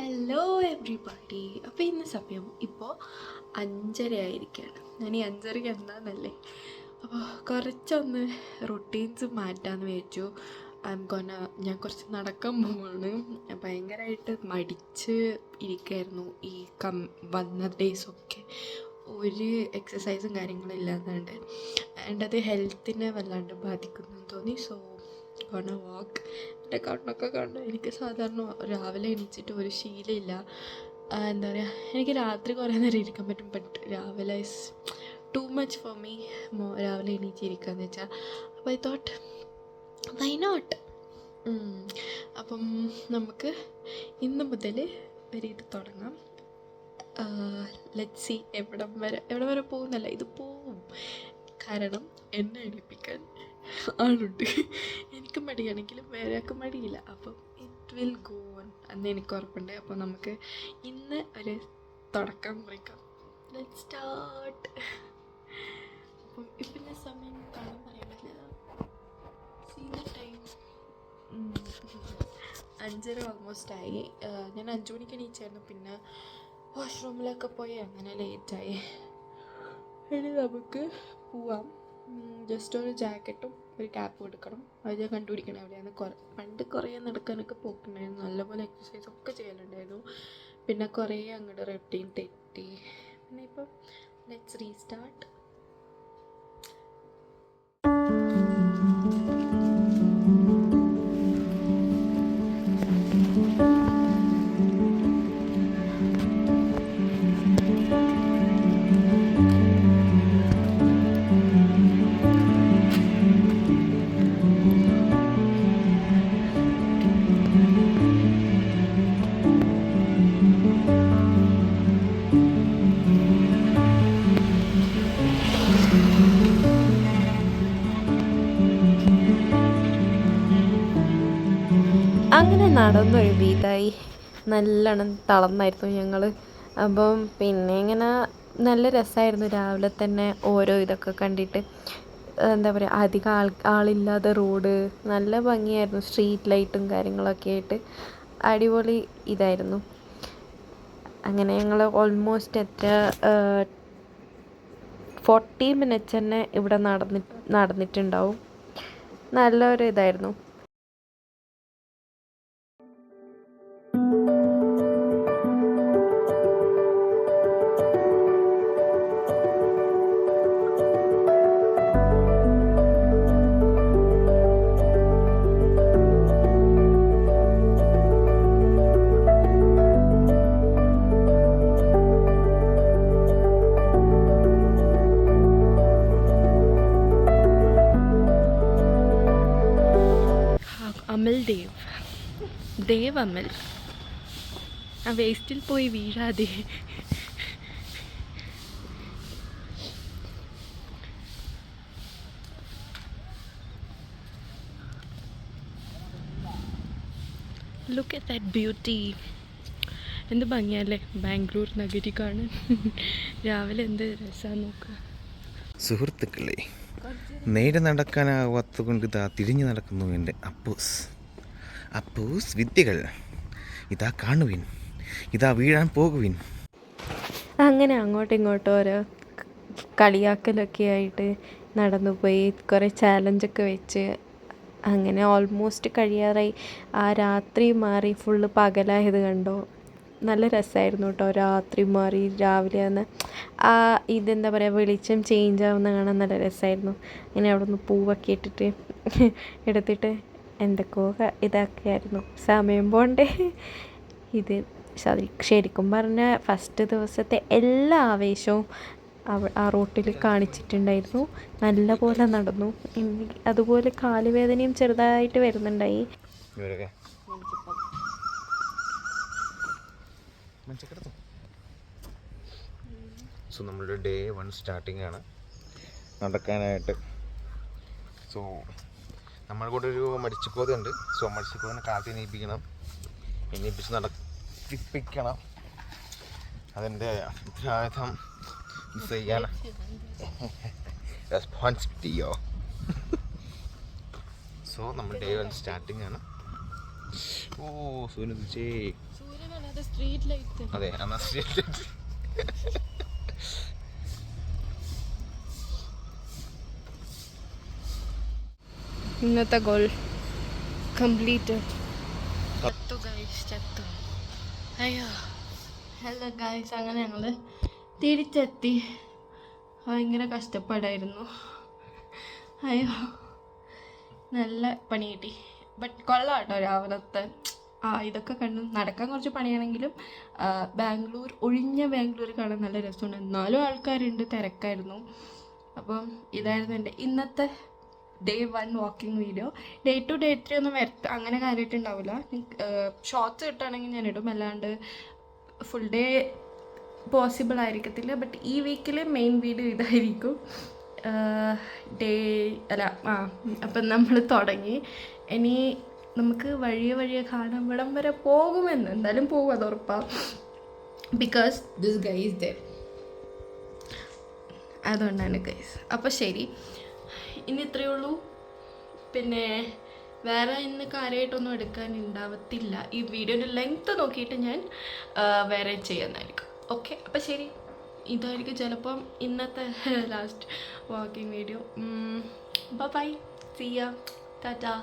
Hello everybody. അപ്പോൾ ഇന്ന് സമയം ഇപ്പോൾ 5:30 ആയിരിക്കുകയാണ്. ഞാൻ ഈ 5:30 എന്താണെന്നല്ലേ, അപ്പോൾ കുറച്ചൊന്ന് റൊട്ടീൻസ് മാറ്റാമെന്ന് വിചാരിച്ചു. ഞാൻ കുറച്ച് നടക്കാൻ പോവാണ്. ഭയങ്കരമായിട്ട് മടിച്ച് ഇരിക്കുകയായിരുന്നു ഈ വന്ന ഡേയ്സൊക്കെ. ഒരു എക്സസൈസും കാര്യങ്ങളും ഇല്ലാത്തതുകൊണ്ട് ആൻഡ് അത് ഹെൽത്തിനെ വല്ലാണ്ട് ബാധിക്കുന്നു തോന്നി. സോ ഗോണ വാക്ക്. എൻ്റെ കണ്ണൊക്കെ കണ്ട് എനിക്ക് സാധാരണ രാവിലെ എണീച്ചിട്ട് ഒരു ശീലമില്ല. എന്താ പറയുക, എനിക്ക് രാത്രി കുറേ നേരം ഇരിക്കാൻ പറ്റും, ബട്ട് രാവിലെ is too much for me. രാവിലെ എണീച്ചിരിക്കുക എന്ന് വെച്ചാൽ. അപ്പോൾ ഐ തോട്ട് വൈ നോട്ട്. അപ്പം നമുക്ക് ഇന്ന് മുതൽ ഒരു ഇത് തുടങ്ങാം. ലെറ്റ്സ് സീ എവിടെ വരെ പോകുന്നല്ല, ഇത് പോവും. കാരണം എന്നെ എണീപ്പിക്കാൻ ആളുണ്ട്. എനിക്ക് മടിയാണെങ്കിലും വേറെ ആൾക്ക് മടിയില്ല. അപ്പം ഇറ്റ് വിൽ ഗോ ഓൺ എന്ന് എനിക്ക് ഉറപ്പുണ്ട്. അപ്പോൾ നമുക്ക് ഇന്ന് ഒരു തുടക്കം കുറിക്കാം. Let's start. അപ്പം ഇപ്പം ഞാൻ സമയം കാണാൻ പറയാൻ പറ്റില്ല. സീ ദ ടൈം 5:30 ഓൾമോസ്റ്റ് ആയി. ഞാൻ 5 മണിക്ക് എണീച്ചായിരുന്നു, പിന്നെ വാഷ്റൂമിലൊക്കെ പോയി അങ്ങനെ ലേറ്റായി. ഇനി നമുക്ക് പോവാം. ജസ്റ്റ് ഒരു ജാക്കറ്റും ഒരു ക്യാപ്പും എടുക്കണം. അത് ഞാൻ കണ്ടുപിടിക്കണം എവിടെയാണ്. പണ്ട് കുറേ നടക്കാനൊക്കെ പോക്കുണ്ടായിരുന്നു, നല്ലപോലെ എക്സസൈസ് ഒക്കെ ചെയ്യലുണ്ടായിരുന്നു. പിന്നെ കുറേ അങ്ങോട്ട് റൊട്ടീൻ തെറ്റി. പിന്നെ ഇപ്പം ലെറ്റ്സ് റീസ്റ്റാർട്ട്. അങ്ങനെ നടന്നൊരു വീതായി നല്ലോണം തളർന്നായിരുന്നു ഞങ്ങൾ. അപ്പം പിന്നെ ഇങ്ങനെ നല്ല രസമായിരുന്നു രാവിലെ തന്നെ ഓരോ ഇതൊക്കെ കണ്ടിട്ട്. എന്താ പറയുക, അധികം ആളില്ലാതെ റോഡ്, നല്ല ഭംഗിയായിരുന്നു. സ്ട്രീറ്റ് ലൈറ്റും കാര്യങ്ങളൊക്കെ ആയിട്ട് അടിപൊളി ഇതായിരുന്നു. അങ്ങനെ ഞങ്ങൾ ഓൾമോസ്റ്റ് 40 മിനിറ്റ്സ് തന്നെ ഇവിടെ നടന്നിട്ടുണ്ടാവും. നല്ലൊരു ഇതായിരുന്നു. ദേവ് അമൽ, ആ വേസ്റ്റിൽ പോയി വീഴാതെ. Look at that beauty. എന്ത് ഭംഗിയല്ലേ ബാംഗ്ലൂർ നഗരി കാണാൻ. രാവിലെ എന്ത് രസമാണ് നോക്കുക. സുഹൃത്തുക്കളെ, നേരെ നടക്കാനാവാത്ത കൊണ്ട് ഇതാ തിരിഞ്ഞു നടക്കുന്നു എൻ്റെ അപ്പൂസ് വിദ്യകൾ. ഇതാ കാണുവിൻ, ഇതാ വീഴാൻ പോകുവിൻ. അങ്ങനെ അങ്ങോട്ടും ഇങ്ങോട്ടും ഓരോ കളിയാക്കലൊക്കെ ആയിട്ട് നടന്നുപോയി. കുറേ ചാലഞ്ചൊക്കെ വെച്ച് അങ്ങനെ ഓൾമോസ്റ്റ് കഴിയാറായി. ആ രാത്രി മാറി ഫുള്ള് പകലായത് കണ്ടോ. നല്ല രസമായിരുന്നു കേട്ടോ. രാത്രി മാറി രാവിലെ വന്ന് ആ ഇതെന്താ പറയുക, വെളിച്ചം ചേഞ്ച് ആവുന്ന കാണാൻ നല്ല രസമായിരുന്നു. അങ്ങനെ അവിടെ നിന്ന് പൂവൊക്കെ ഇട്ടിട്ട് എടുത്തിട്ട് എന്തൊക്കെയോ ഇതൊക്കെയായിരുന്നു. സമയം പോണ്ടേ. ഇത് ശരിക്കും പറഞ്ഞാൽ ഫസ്റ്റ് ദിവസത്തെ എല്ലാ ആവേശവും ആ റോട്ടിൽ കാണിച്ചിട്ടുണ്ടായിരുന്നു. നല്ല പോലെ നടന്നു. അതുപോലെ കാലുവേദനയും ചെറുതായിട്ട് വരുന്നുണ്ടായി. സോ നമ്മളുടെ ഡേ 1 സ്റ്റാർട്ടിംഗ് ആണ് നടക്കാനായിട്ട്. സോ നമ്മുടെ കൂടെ ഒരു മടിച്ചിക്കോതുണ്ട്. സോ മടിച്ചിക്കോതിനെ കാത്തി എണീപ്പിച്ച് നടത്തിപ്പിക്കണം. അതെൻ്റെ ഉത്തരവാദിത്തം ചെയ്യാൻ റെസ്പോൺസിബിലിറ്റിയോ. സോ നമ്മൾ ഡേ 1 സ്റ്റാർട്ടിംഗ് ആണ്. ഓ സൂര്യൻ സ്ട്രീറ്റ് ലൈറ്റ്. അതെ, എന്നാ സ്ട്രീറ്റ് ലൈറ്റ്. ഇന്നത്തെ ഗോൾ കംപ്ലീറ്റ്. ചത്തു. അയ്യോ. ഹലോ ഗായ്സ്, അങ്ങനെ ഞങ്ങൾ തിരിച്ചെത്തി. ഭയങ്കര കഷ്ടപ്പാടായിരുന്നു. അയ്യോ, നല്ല പണി കിട്ടി. ബട്ട് കൊള്ളാം കേട്ടോ രാവിലത്തെ ഇതൊക്കെ കണ്ട് നടക്കാൻ കുറച്ച് പണിയാണെങ്കിലും ബാംഗ്ലൂർ, ഒഴിഞ്ഞ ബാംഗ്ലൂർ കാണാൻ നല്ല രസമുണ്ട്. എന്നാലും ആൾക്കാരുണ്ട്, തിരക്കായിരുന്നു. അപ്പം ഇതായിരുന്നു എൻ്റെ ഇന്നത്തെ day 1 walking video. Day 2 day 3 ഒന്നും അങ്ങനെ കാര്യമായിട്ടുണ്ടാവില്ല. ഷോർട്സ് കിട്ടുകയാണെങ്കിൽ ഞാൻ ഇടും, അല്ലാണ്ട് ഫുൾ ഡേ പോസിബിൾ ആയിരിക്കത്തില്ല. ബട്ട് ഈ വീക്കിൽ മെയിൻ വീഡിയോ ഇതായിരിക്കും. അപ്പം നമ്മൾ തുടങ്ങി. ഇനി നമുക്ക് വഴിയെ കാണാൻ ഇവിടം വരെ പോകുമെന്ന് എന്തായാലും പോകും, അത് ഉറപ്പാണ്. Because this guy is there. അതുകൊണ്ടാണ് ഗൈസ്. അപ്പോൾ ശരി, ഇനി ഇത്രയേ ഉള്ളൂ. പിന്നെ വേറെ ഇന്ന് കാര്യമായിട്ടൊന്നും എടുക്കാനുണ്ടാവത്തില്ല. ഈ വീഡിയോൻ്റെ ലെങ്ത്ത് നോക്കിയിട്ട് ഞാൻ വേറെ ചെയ്യുന്നതായിരിക്കും. ഓക്കെ, അപ്പോൾ ശരി, ഇതായിരിക്കും ചിലപ്പം ഇന്നത്തെ last walking video. Bye, see ya, Tata.